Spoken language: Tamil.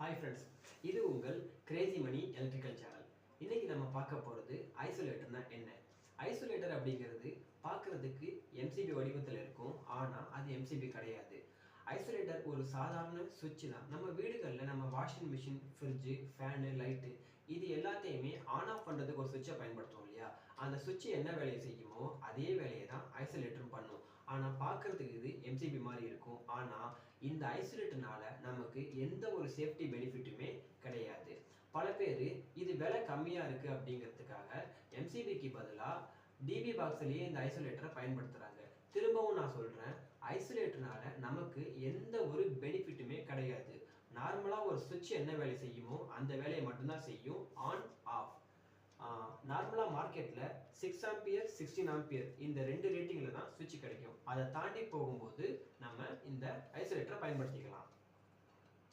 ஹாய் ஃப்ரெண்ட்ஸ், இது உங்கள் கிரேசி மணி எலக்ட்ரிக்கல் சேனல். இன்னைக்கு நம்ம பார்க்க போகிறது ஐசோலேட்டர்னா என்ன. ஐசோலேட்டர் அப்படிங்கிறது பார்க்குறதுக்கு எம்சிபி வடிவத்தில் இருக்கும், ஆனால் அது எம்சிபி கிடையாது. ஐசோலேட்டர் ஒரு சாதாரண சுவிட்ச் தான். நம்ம வீடுகளில் நம்ம washing machine, fridge, fan, light இது எல்லாத்தையுமே ஆன் ஆஃப் பண்ணுறதுக்கு ஒரு சுவிட்சை பயன்படுத்துவோம் இல்லையா. அந்த சுவிட்ச் என்ன வேலையை செய்யுமோ அதே வேலையை தான் ஐசோலேட்டரும் பண்ணும். ஆனால் பார்க்குறதுக்கு இது எம்சிபி மாதிரி இருக்கும். ஆனால் இந்த ஐசோலேட்டர்னால நமக்கு எந்த ஒரு சேஃப்டி பெனிஃபிட்டுமே கிடையாது. பல பேர் இது விலை கம்மியாக இருக்குது அப்படிங்கிறதுக்காக எம்சிபிக்கு பதிலாக டிபி பாக்ஸ்லேயே இந்த ஐசோலேட்டரை பயன்படுத்துகிறாங்க. திரும்பவும் நான் சொல்கிறேன், ஐசோலேட்டர்னால நமக்கு எந்த ஒரு பெனிஃபிட்டுமே கிடையாது. நார்மலாக ஒரு சுவிட்ச் என்ன வேலை செய்யுமோ அந்த வேலையை மட்டும்தான் செய்யும், ஆன் ஆஃப். நார்மலாக மார்க்கெட்டில் 6 ஆம்பியர் 16 ஆம்பியர் இந்த ரெண்டு ரேட்டிங்கில் தான் சுவிட்ச் கிடைக்கும். அதை தாண்டி போகும்போது நம்ம இந்த ஐசோலேட்டரை பயன்படுத்திக்கலாம்.